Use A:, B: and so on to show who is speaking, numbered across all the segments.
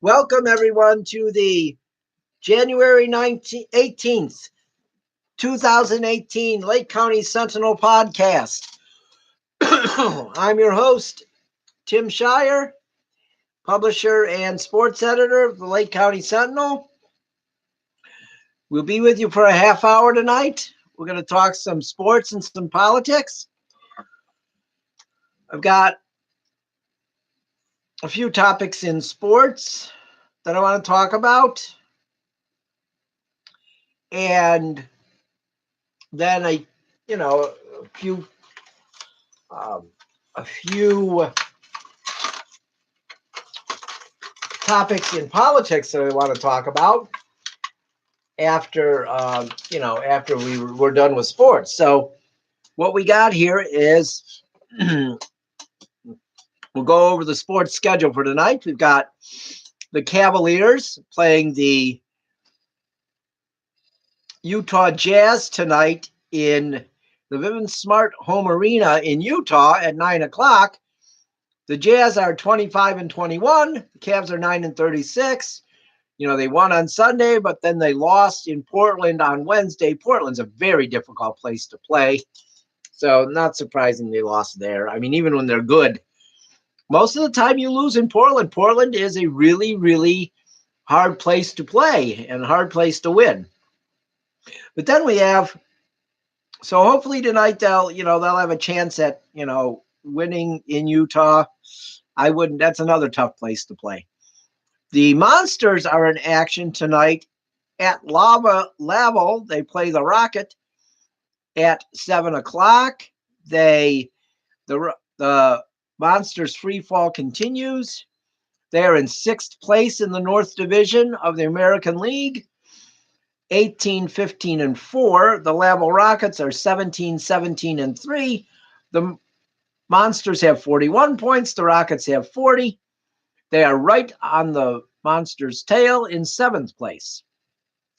A: Welcome, everyone, to the January 18th, 2018 Lake County Sentinel Podcast. I'm your host, Tim Shirer, publisher and sports editor of the Lake County Sentinel. We'll be with you for a half hour tonight. We're going to talk some sports and some politics. I've got a few topics in sports that I want to talk about. And then a few topics in politics that I want to talk about after we're done with sports. So what we got here is we'll go over the sports schedule for tonight. We've got the Cavaliers playing the Utah Jazz tonight in the Vivint Smart Home Arena in Utah at 9 o'clock. The Jazz are 25-21. The Cavs are 9-36. They won on Sunday, but then they lost in Portland on Wednesday. Portland's a very difficult place to play. So not surprising they lost there. I mean, even when they're good, most of the time you lose in Portland. Portland is a really, really hard place to play and a hard place to win. But then we have, so hopefully tonight they'll have a chance at, winning in Utah. That's another tough place to play. The Monsters are in action tonight at Lava Level. They play the Rocket at 7 o'clock. The Monsters free fall continues. They're in 6th place in the North Division of the American League, 18-15-4. The Level Rockets are 17-17-3. The Monsters have 41 points. The Rockets have 40. They are right on the Monsters' tail in 7th place.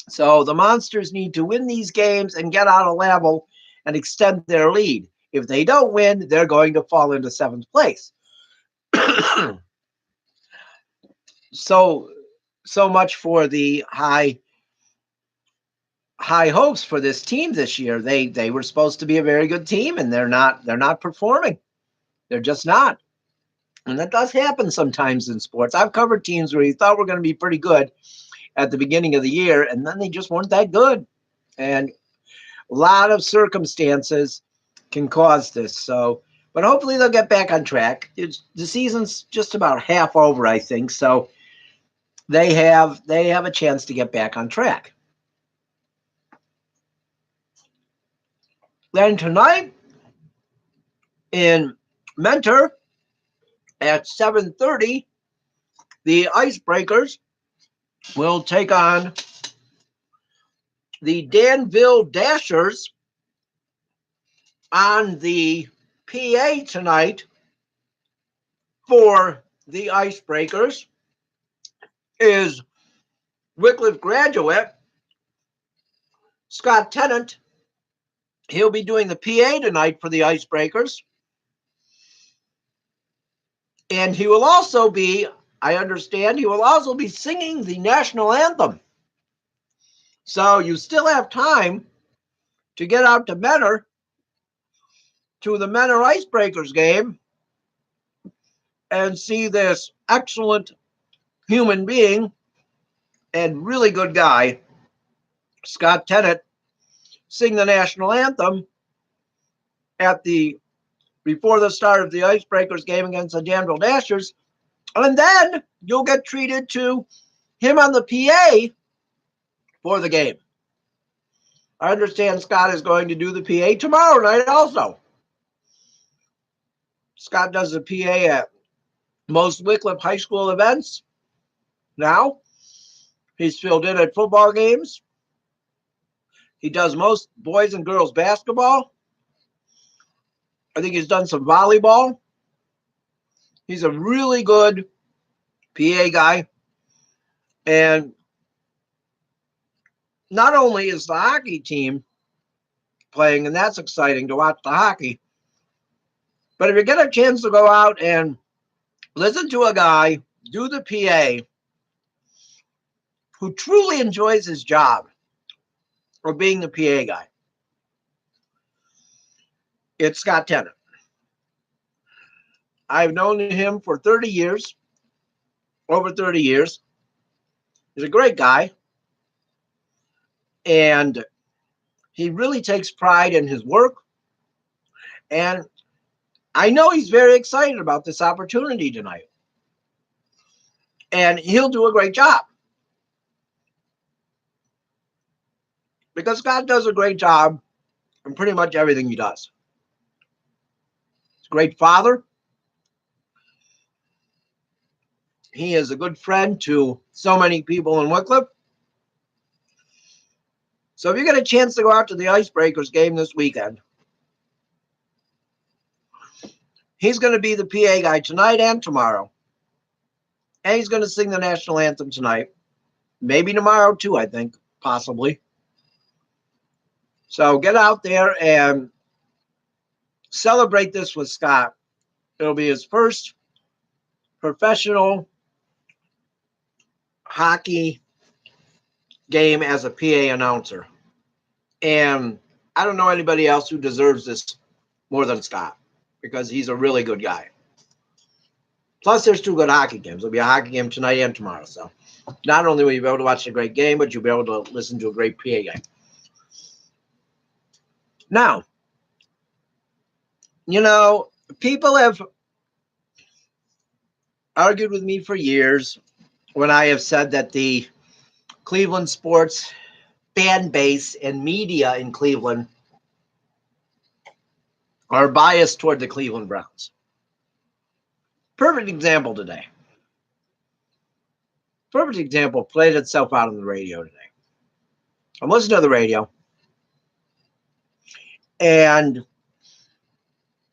A: So the Monsters need to win these games and get out of Level and extend their lead. If they don't win, they're going to fall into 7th place. So much for the high hopes for this team this year. They were supposed to be a very good team, and they're not performing. They're just not. And that does happen sometimes in sports. I've covered teams where you thought were going to be pretty good at the beginning of the year, and then they just weren't that good. And a lot of circumstances can cause this. But hopefully they'll get back on track. The season's just about half over, I think. So they have a chance to get back on track. Then tonight in Mentor at 7:30, the Icebreakers will take on the Danville Dashers. On the PA tonight for the Icebreakers is Wickliffe graduate Scott Tennant. He'll be doing the PA tonight for the Icebreakers. And he will also be, I understand, singing the national anthem. So you still have time to get out to Mentor, to the Mentor Icebreakers game, and see this excellent human being and really good guy, Scott Tennant, sing the national anthem before the start of the Icebreakers game against the Danville Dashers. And then you'll get treated to him on the PA for the game. I understand Scott is going to do the PA tomorrow night also. Scott does the PA at most Wickliffe high school events now. He's filled in at football games. He does most boys and girls basketball. I think he's done some volleyball. He's a really good PA guy. And not only is the hockey team playing, and that's exciting to watch the hockey. But if you get a chance to go out and listen to a guy do the PA who truly enjoys his job of being the PA guy, it's Scott Tennant. I've known him for 30 years, over 30 years. He's a great guy. And he really takes pride in his work. And I know he's very excited about this opportunity tonight. And he'll do a great job. Because Scott does a great job in pretty much everything he does. He's a great father. He is a good friend to so many people in Wickliffe. So if you get a chance to go out to the Icebreakers game this weekend, he's going to be the PA guy tonight and tomorrow. And he's going to sing the national anthem tonight. Maybe tomorrow too, I think, possibly. So get out there and celebrate this with Scott. It'll be his first professional hockey game as a PA announcer. And I don't know anybody else who deserves this more than Scott, because he's a really good guy. Plus, there's 2 good hockey games. There'll be a hockey game tonight and tomorrow. So not only will you be able to watch a great game, but you'll be able to listen to a great PA game. Now, you know, people have argued with me for years when I have said that the Cleveland sports fan base and media in Cleveland are biased toward the Cleveland Browns. Perfect example today. Perfect example played itself out on the radio today. I'm listening to the radio, and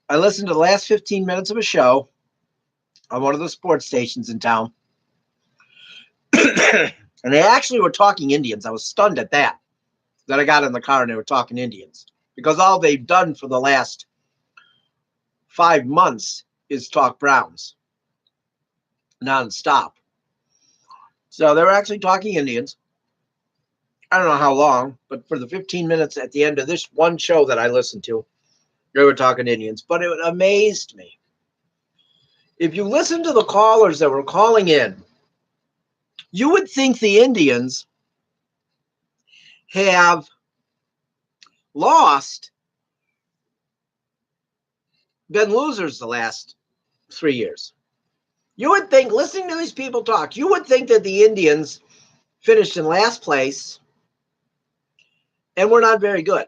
A: I listened to the last 15 minutes of a show on one of the sports stations in town. And they actually were talking Indians. I was stunned at that I got in the car and they were talking Indians, because all they've done for the last 5 months is talk Browns nonstop. So they were actually talking Indians. I don't know how long, but for the 15 minutes at the end of this one show that I listened to, they were talking Indians. But it amazed me. If you listen to the callers that were calling in, you would think the Indians have been losers the last 3 years. You would think, listening to these people talk, you would think that the Indians finished in last place and were not very good.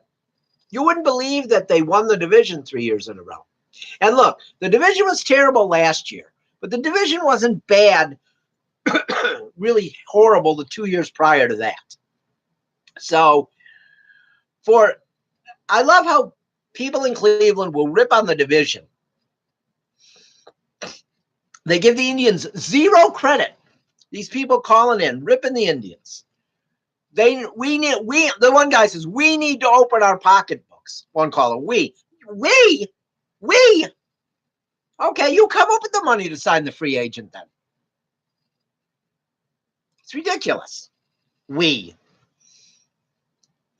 A: You wouldn't believe that they won the division 3 years in a row. And look, the division was terrible last year, but the division wasn't bad, really horrible the 2 years prior to that. So I love how people in Cleveland will rip on the division. They give the Indians zero credit. These people calling in, ripping the Indians. The one guy says, we need to open our pocketbooks. One caller, we. Okay, you come up with the money to sign the free agent then. It's ridiculous. We.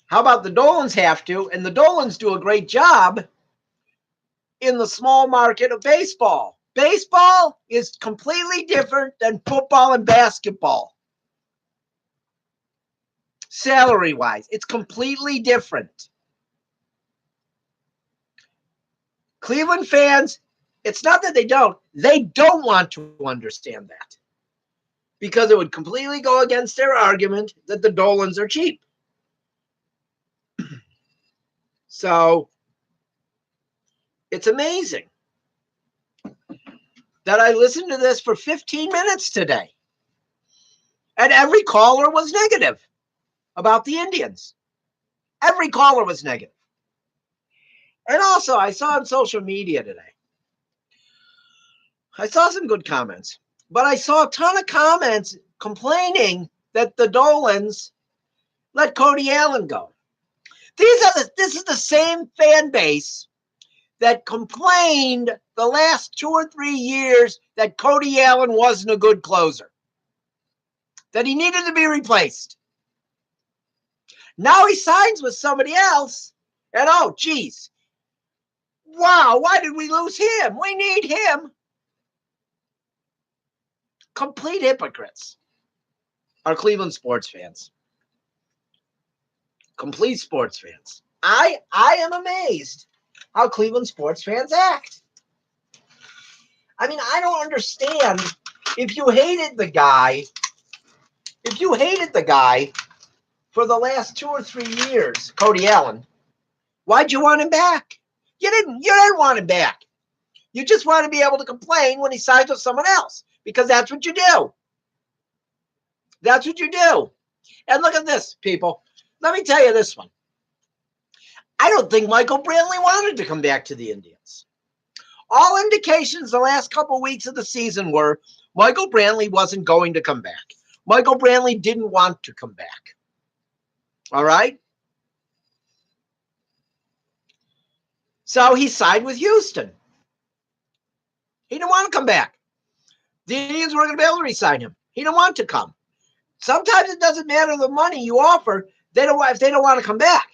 A: How about the Dolans have to? And the Dolans do a great job in the small market of baseball. Baseball is completely different than football and basketball. Salary-wise, it's completely different. Cleveland fans, it's not that they don't want to understand that, because it would completely go against their argument that the Dolans are cheap. So it's amazing that I listened to this for 15 minutes today, and every caller was negative about the Indians. Every caller was negative. And also, I saw on social media today, I saw some good comments, but I saw a ton of comments complaining that the Dolans let Cody Allen go. This is the same fan base that complained the last 2 or 3 years that Cody Allen wasn't a good closer, that he needed to be replaced. Now he signs with somebody else, and oh, geez, wow, why did we lose him? We need him. Complete hypocrites are Cleveland sports fans. Complete sports fans. I am amazed how Cleveland sports fans act. I mean, I don't understand. If you hated the guy for the last 2 or 3 years, Cody Allen, why'd you want him back? You didn't want him back. You just want to be able to complain when he signs with someone else, because that's what you do. That's what you do. And look at this, people. Let me tell you this one. I don't think Michael Brantley wanted to come back to the Indians. All indications the last couple weeks of the season were Michael Brantley wasn't going to come back. Michael Brantley didn't want to come back. All right? So he signed with Houston. He didn't want to come back. The Indians weren't going to be able to re-sign him. He didn't want to come. Sometimes it doesn't matter the money you offer. If they don't want to come back.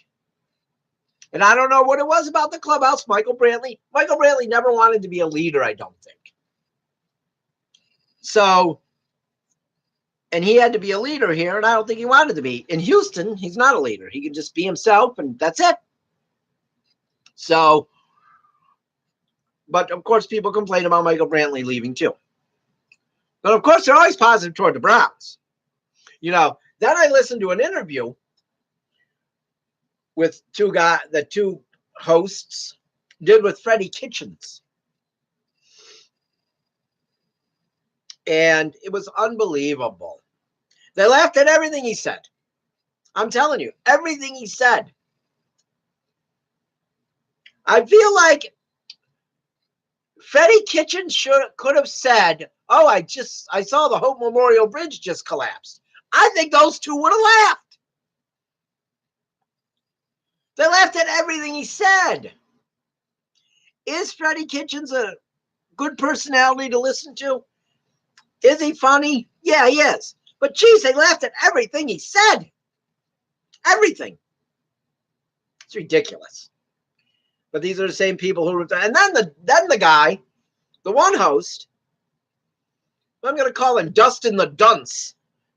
A: And I don't know what it was about the clubhouse. Michael Brantley never wanted to be a leader, I don't think. So, and he had to be a leader here, and I don't think he wanted to be. In Houston, he's not a leader. He can just be himself, and that's it. So, but of course, people complain about Michael Brantley leaving too. But of course, they're always positive toward the Browns. You know, then I listened to an interview with the two hosts did with Freddie Kitchens. And it was unbelievable. They laughed at everything he said. I'm telling you, everything he said. I feel like Freddie Kitchens could have said, oh, I saw the Hope Memorial Bridge just collapsed. I think those two would have laughed. They laughed at everything he said. Is Freddie Kitchens a good personality to listen to? Is he funny? Yeah, he is. But geez, they laughed at everything he said. Everything. It's ridiculous. But these are the same people who and then the guy, the one host, I'm going to call him Dustin the Dunce.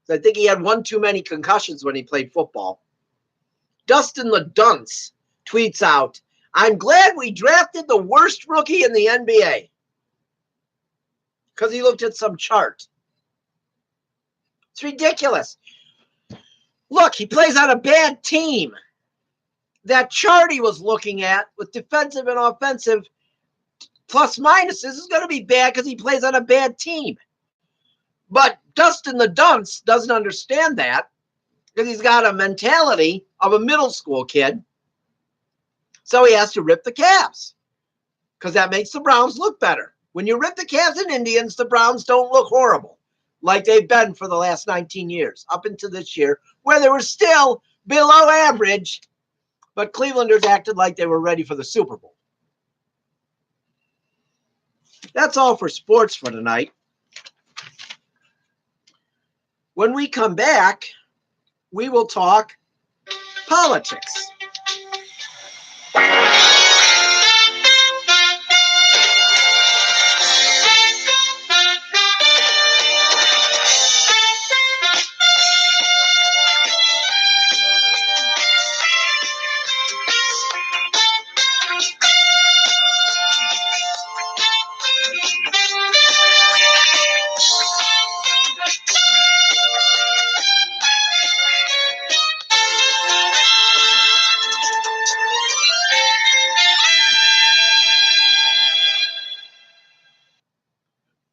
A: I think he had one too many concussions when he played football. Dustin the Dunce tweets out, I'm glad we drafted the worst rookie in the NBA. Because he looked at some chart. It's ridiculous. Look, he plays on a bad team. That chart he was looking at with defensive and offensive plus minuses is going to be bad because he plays on a bad team. But Dustin the Dunce doesn't understand that because he's got a mentality of a middle school kid. So he has to rip the Cavs because that makes the Browns look better. When you rip the Cavs and Indians, the Browns don't look horrible like they've been for the last 19 years up into this year where they were still below average, but Clevelanders acted like they were ready for the Super Bowl. That's all for sports for tonight. When we come back, we will talk politics.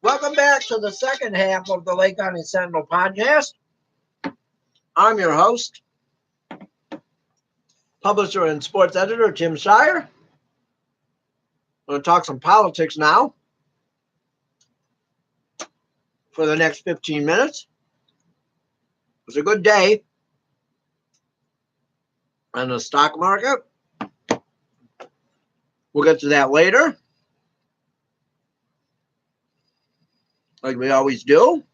A: Welcome back to the second half of the Lake County Sentinel Podcast. I'm your host, publisher and sports editor, Tim Shirer. I'm going to talk some politics now for the next 15 minutes. It was a good day. on the stock market. We'll get to that later, like we always do.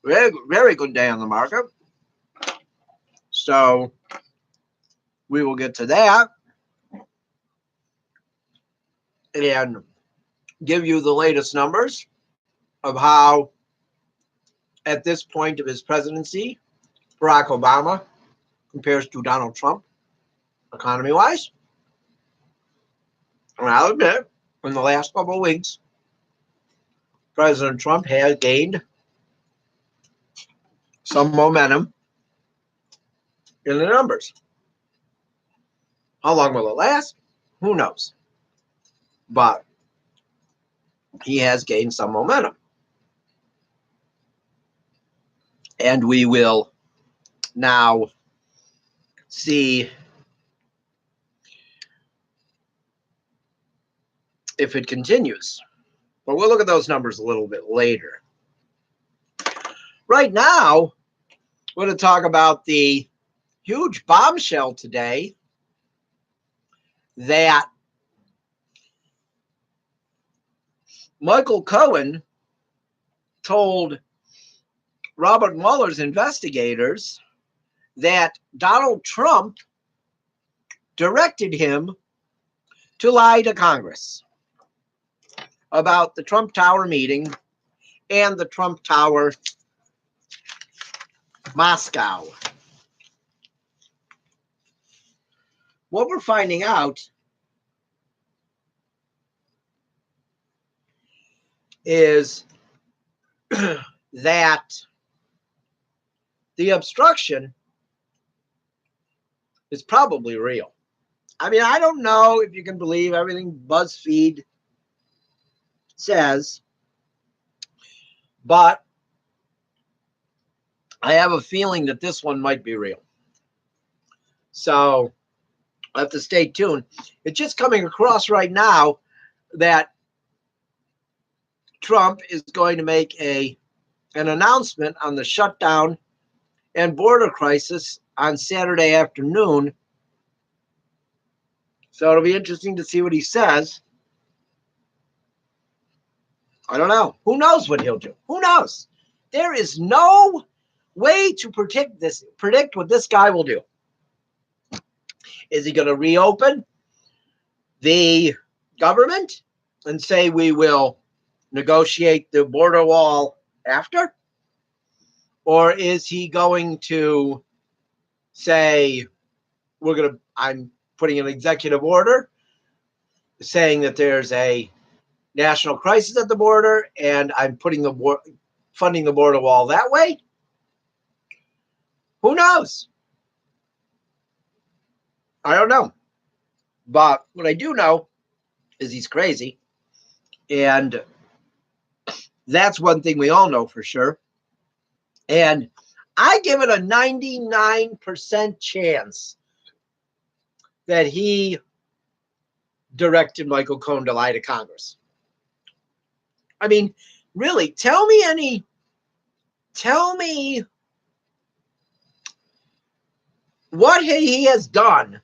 A: Very, very good day on the market. So we will get to that and give you the latest numbers of how, at this point of his presidency, Barack Obama compares to Donald Trump, economy-wise. And I'll admit, in the last couple of weeks, President Trump has gained some momentum in the numbers. How long will it last? Who knows? But he has gained some momentum. And we will now see if it continues. But we'll look at those numbers a little bit later. Right now, we're going to talk about the huge bombshell today that Michael Cohen told Robert Mueller's investigators that Donald Trump directed him to lie to Congress about the Trump Tower meeting and the Trump Tower Moscow. What we're finding out is that the obstruction is probably real. I mean, I don't know if you can believe everything BuzzFeed says, but I have a feeling that this one might be real. So I have to stay tuned. It's just coming across right now that Trump is going to make an announcement on the shutdown and border crisis on Saturday afternoon. So it'll be interesting to see what he says. I don't know. Who knows what he'll do? Who knows? There is no way to predict what this guy will do. Is he going to reopen the government and say we will negotiate the border wall after? Or is he going to say I'm putting an executive order saying that there's a national crisis at the border and I'm funding the border wall that way? Who knows? I don't know. But what I do know is he's crazy. And that's one thing we all know for sure. And I give it a 99% chance that he directed Michael Cohen to lie to Congress. I mean, really, tell me what he has done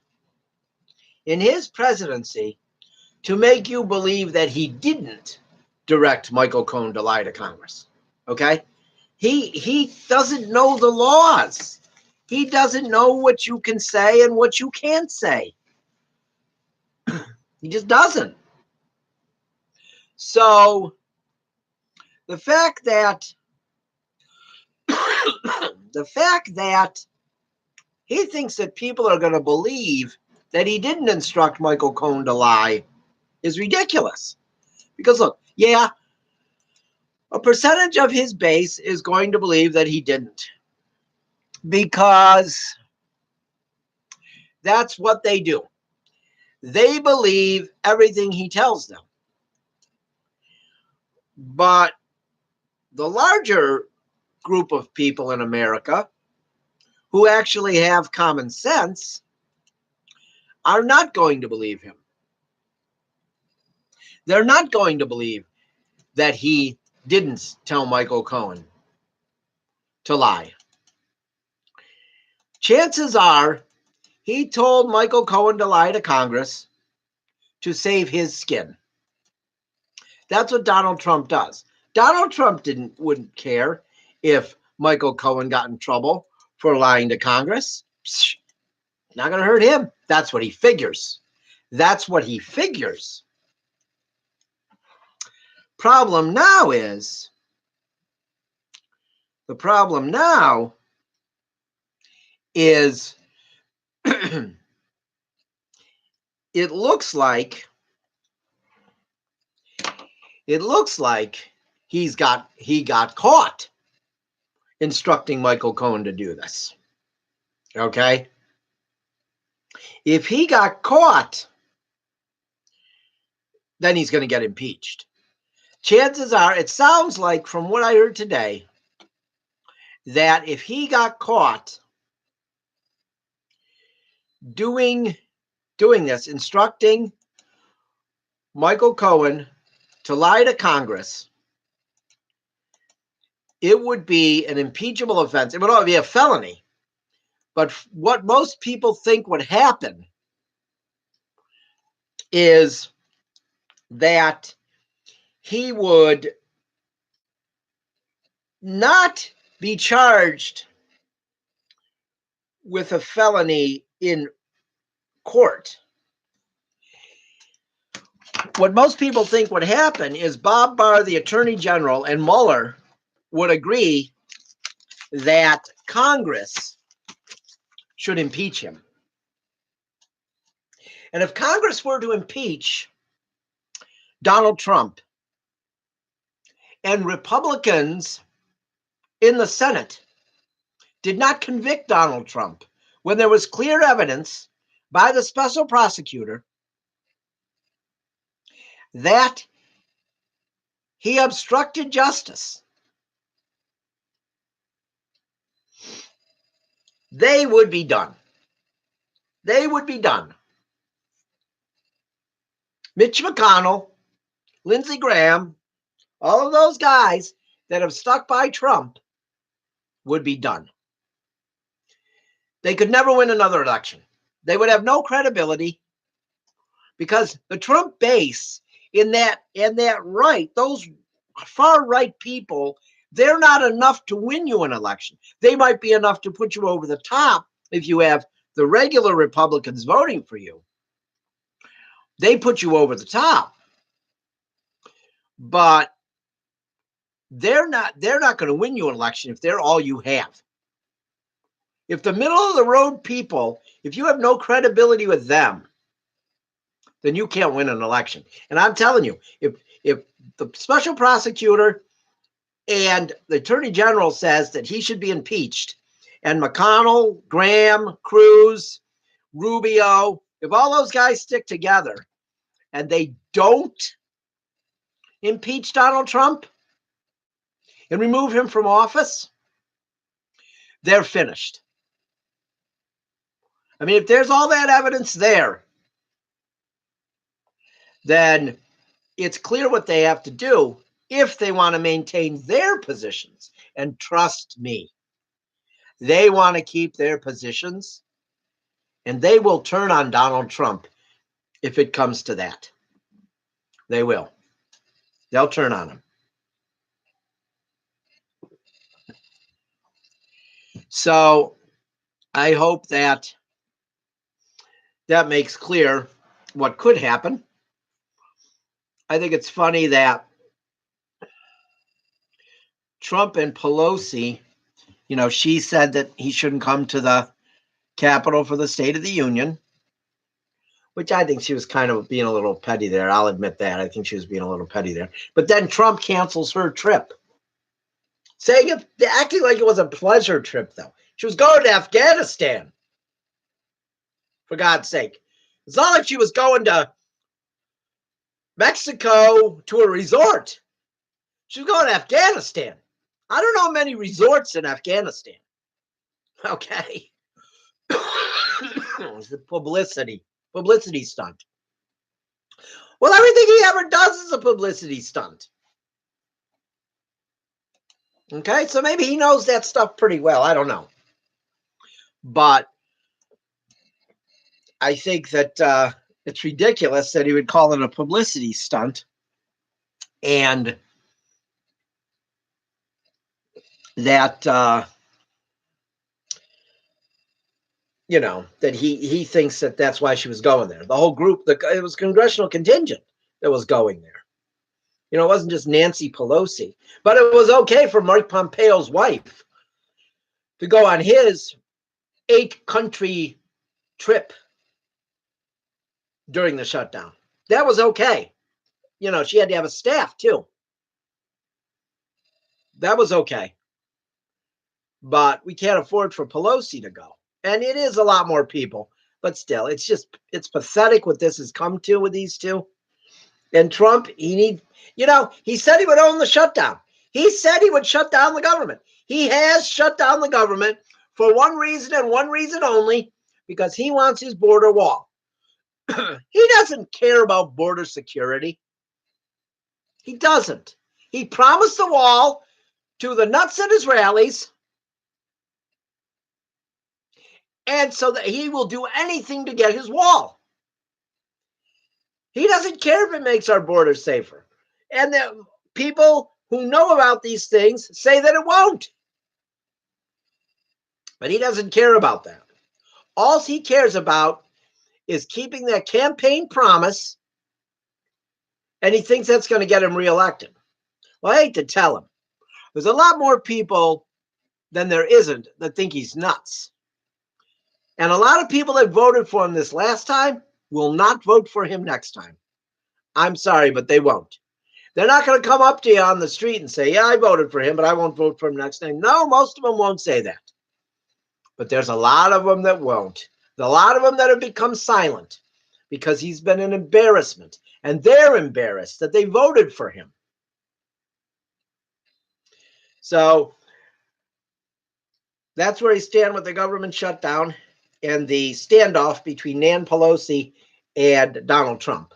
A: in his presidency to make you believe that he didn't direct Michael Cohen to lie to Congress. Okay? He doesn't know the laws. He doesn't know what you can say and what you can't say. He just doesn't. So the fact that he thinks that people are going to believe that he didn't instruct Michael Cohen to lie is ridiculous. Because look, yeah, a percentage of his base is going to believe that he didn't. Because that's what they do. They believe everything he tells them. But the larger group of people in America who actually have common sense are not going to believe him. They're not going to believe that he didn't tell Michael Cohen to lie. chances are he told Michael Cohen to lie to Congress to save his skin. That's what Donald Trump does. Donald Trump wouldn't care if Michael Cohen got in trouble for lying to Congress. Psh, not going to hurt him. That's what he figures. That's what he figures. Problem now is, it looks like he got caught instructing Michael Cohen to do this. Okay? If he got caught, then he's going to get impeached. Chances are, it sounds like from what I heard today, that if he got caught doing this, instructing Michael Cohen to lie to Congress, it would be an impeachable offense. It would be a felony. But what most people think would happen is that he would not be charged with a felony in court. What most people think would happen is Bob Barr, the Attorney General, and Mueller would agree that Congress should impeach him. And if Congress were to impeach Donald Trump, and Republicans in the Senate did not convict Donald Trump when there was clear evidence by the special prosecutor that he obstructed justice, they would be done. They would be done. Mitch McConnell, Lindsey Graham, all of those guys that have stuck by Trump would be done. They could never win another election. They would have no credibility because the Trump base in that right, those far right people, they're not enough to win you an election. They might be enough to put you over the top if you have the regular Republicans voting for you. They put you over the top. But they're not going to win you an election if they're all you have. If the middle of the road people, if you have no credibility with them, then you can't win an election. And I'm telling you, if the special prosecutor and the Attorney General says that he should be impeached, and McConnell, Graham, Cruz, Rubio, if all those guys stick together and they don't impeach Donald Trump and remove him from office, they're finished. I mean, if there's all that evidence there, then it's clear what they have to do if they want to maintain their positions. And trust me, they want to keep their positions, and they will turn on Donald Trump if it comes to that. They will. They'll turn on him. So I hope that makes clear what could happen. I think it's funny that Trump and Pelosi, she said that he shouldn't come to the Capitol for the State of the Union, which I think she was kind of being a little petty there. I'll admit that. I think she was being a little petty there. But then Trump cancels her trip, acting like it was a pleasure trip, though. She was going to Afghanistan, for God's sake. It's not like she was going to Mexico to a resort. She was going to Afghanistan. I don't know many resorts in Afghanistan. Okay. It was a publicity stunt. Well, everything he ever does is a publicity stunt. Okay, so maybe he knows that stuff pretty well. I don't know. But I think that it's ridiculous that he would call it a publicity stunt, and that that he thinks that that's why she was going there. The whole group, it was congressional contingent that was going there. It wasn't just Nancy Pelosi, but it was okay for Mike Pompeo's wife to go on his 8-country trip during the shutdown. That was okay. She had to have a staff too. That was okay. But we can't afford for Pelosi to go. And it is a lot more people. But still, it's pathetic what this has come to with these two. And Trump, he said he would own the shutdown. He said he would shut down the government. He has shut down the government for one reason and one reason only, because he wants his border wall. He doesn't care about border security. He doesn't. He promised the wall to the nuts at his rallies, and so that he will do anything to get his wall. He doesn't care if it makes our borders safer. And the people who know about these things say that it won't. But he doesn't care about that. All he cares about is keeping that campaign promise, and he thinks that's going to get him reelected. Well, I hate to tell him. There's a lot more people than there isn't that think he's nuts. And a lot of people that voted for him this last time will not vote for him next time. I'm sorry, but they won't. They're not going to come up to you on the street and say, yeah, I voted for him, but I won't vote for him next time. No, most of them won't say that. But there's a lot of them that won't. A lot of them that have become silent because he's been an embarrassment. And they're embarrassed that they voted for him. So that's where he stands with the government shutdown and the standoff between Nan Pelosi and Donald Trump.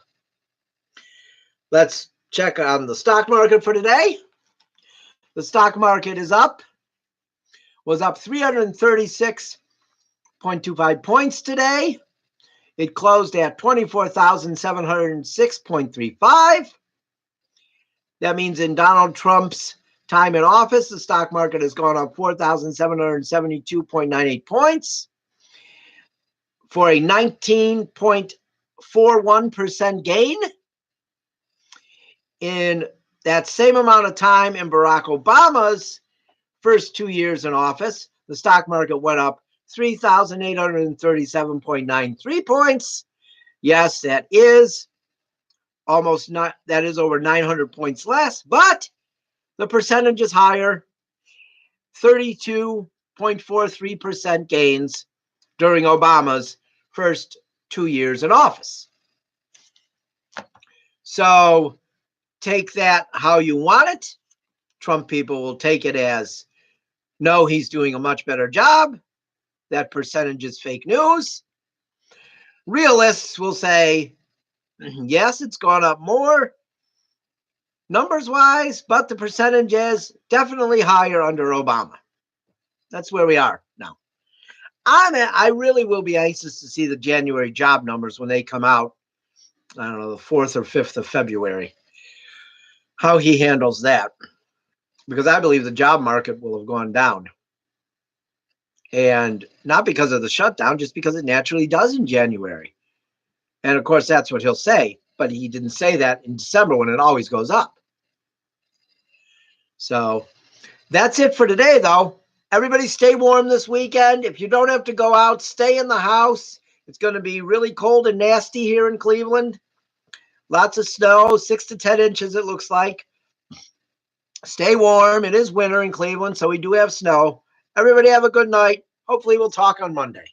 A: Let's check on the stock market for today. The stock market is up. Was up 336.25 points today. It closed at 24,706.35. That means in Donald Trump's time in office, the stock market has gone up 4,772.98 points for a 19.41% gain. In that same amount of time in Barack Obama's first 2 years in office, the stock market went up 3,837.93 points. Yes, that is over 900 points less, but the percentage is higher, 32.43% gains during Obama's first 2 years in office. So take that how you want it. Trump people will take it as, no, he's doing a much better job. That percentage is fake news. Realists will say, yes, it's gone up more numbers-wise, but the percentage is definitely higher under Obama. That's where we are now. I really will be anxious to see the January job numbers when they come out. I don't know, the 4th or 5th of February. How he handles that. Because I believe the job market will have gone down. And not because of the shutdown, just because it naturally does in January. And of course, that's what he'll say. But he didn't say that in December when it always goes up. So that's it for today, though. Everybody stay warm this weekend. If you don't have to go out, stay in the house. It's going to be really cold and nasty here in Cleveland. Lots of snow, 6 to 10 inches, it looks like. Stay warm. It is winter in Cleveland, so we do have snow. Everybody have a good night. Hopefully we'll talk on Monday.